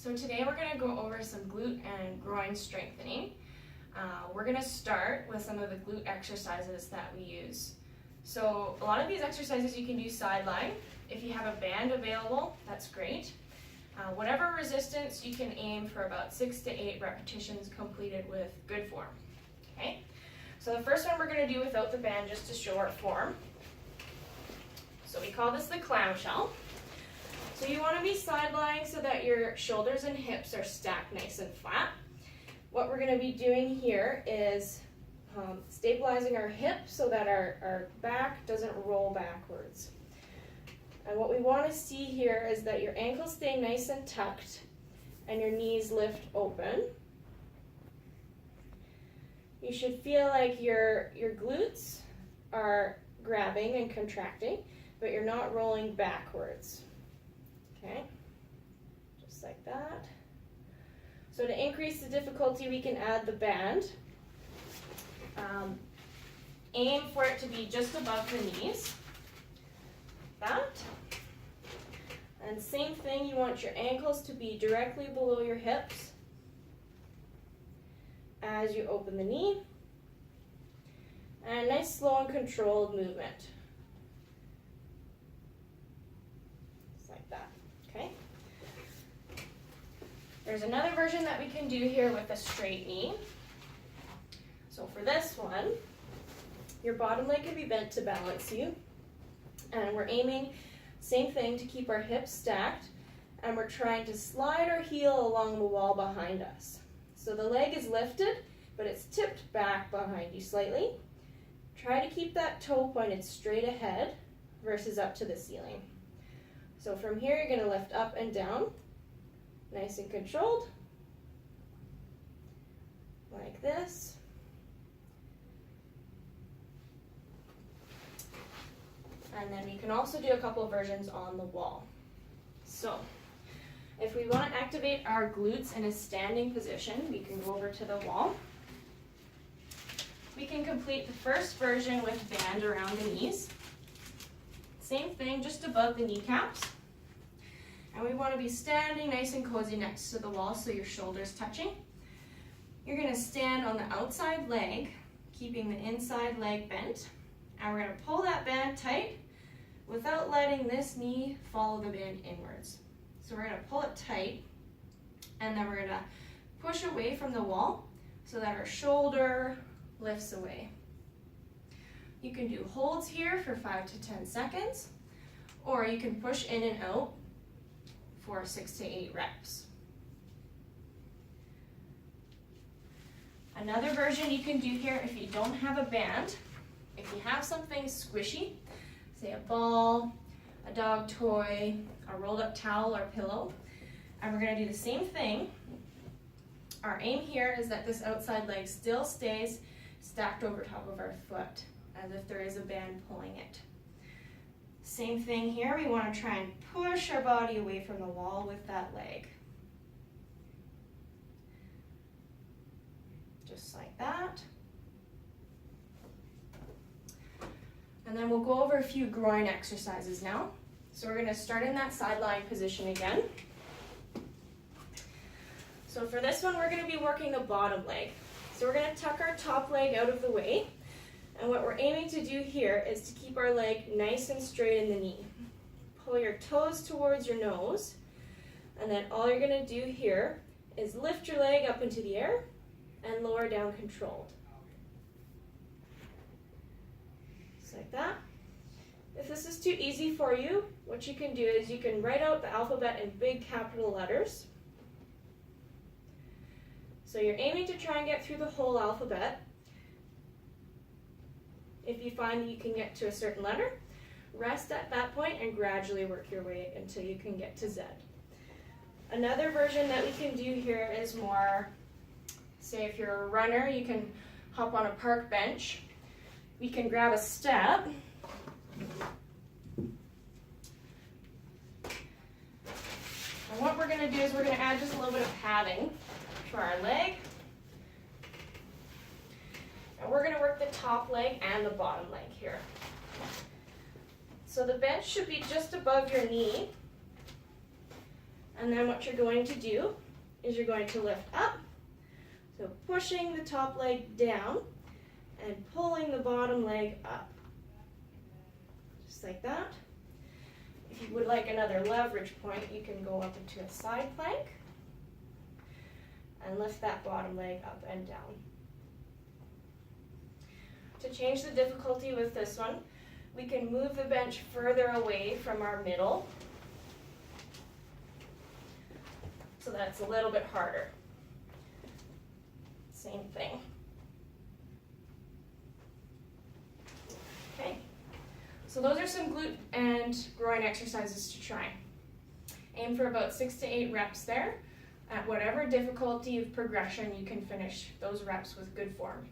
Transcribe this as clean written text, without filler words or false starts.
So today we're going to go over some glute and groin strengthening. We're going to start with some of the glute exercises that we use. So a lot of these exercises you can do sideline. If you have a band available, that's great. Whatever resistance, you can aim for about 6 to 8 repetitions completed with good form. Okay? So the first one we're going to do without the band just to show our form. So we call this the clamshell. So you want to be side-lying so that your shoulders and hips are stacked nice and flat. What we're going to be doing here is stabilizing our hips so that our back doesn't roll backwards. And what we want to see here is that your ankles stay nice and tucked and your knees lift open. You should feel like your glutes are grabbing and contracting, but you're not rolling backwards. Okay, just like that. So to increase the difficulty, we can add the band. Aim for it to be just above the knees. That. And same thing, you want your ankles to be directly below your hips as you open the knee. And a nice slow and controlled movement. Just like that. Okay. There's another version that we can do here with a straight knee. So for this one, your bottom leg can be bent to balance you. And we're aiming, same thing, to keep our hips stacked. And we're trying to slide our heel along the wall behind us. So the leg is lifted, but it's tipped back behind you slightly. Try to keep that toe pointed straight ahead versus up to the ceiling. So from here, you're going to lift up and down, nice and controlled, like this. And then we can also do a couple versions on the wall. So if we want to activate our glutes in a standing position, we can go over to the wall. We can complete the first version with band around the knees. Same thing, just above the kneecaps. And we want to be standing nice and cozy next to the wall so your shoulders touching. You're going to stand on the outside leg, keeping the inside leg bent. And we're going to pull that band tight without letting this knee follow the band inwards. So we're going to pull it tight, and then we're going to push away from the wall so that our shoulder lifts away. You can do holds here for 5 to 10 seconds, or you can push in and out for 6 to 8 reps. Another version you can do here if you don't have a band, if you have something squishy, say a ball, a dog toy, a rolled up towel or pillow, and we're going to do the same thing. Our aim here is that this outside leg still stays stacked over top of our foot, as if there is a band pulling it. Same thing here, we want to try and push our body away from the wall with that leg. Just like that. And then we'll go over a few groin exercises now. So we're going to start in that side lying position again. So for this one, we're going to be working the bottom leg. So we're going to tuck our top leg out of the way. And what we're aiming to do here is to keep our leg nice and straight in the knee. Pull your toes towards your nose. And then all you're going to do here is lift your leg up into the air and lower down controlled. Just like that. If this is too easy for you, what you can do is you can write out the alphabet in big capital letters. So you're aiming to try and get through the whole alphabet. If you find that you can get to a certain letter, rest at that point and gradually work your way until you can get to Z. Another version that we can do here is more, say if you're a runner, you can hop on a park bench. We can grab a step. And what we're going to do is we're going to add just a little bit of padding to our leg. And we're going to work the top leg and the bottom leg here. So the bench should be just above your knee. And then what you're going to do is you're going to lift up. So pushing the top leg down and pulling the bottom leg up. Just like that. If you would like another leverage point, you can go up into a side plank and lift that bottom leg up and down. To change the difficulty with this one, we can move the bench further away from our middle so that it's a little bit harder. Same thing. Okay, so those are some glute and groin exercises to try. Aim for about 6 to 8 reps there. At whatever difficulty of progression, you can finish those reps with good form.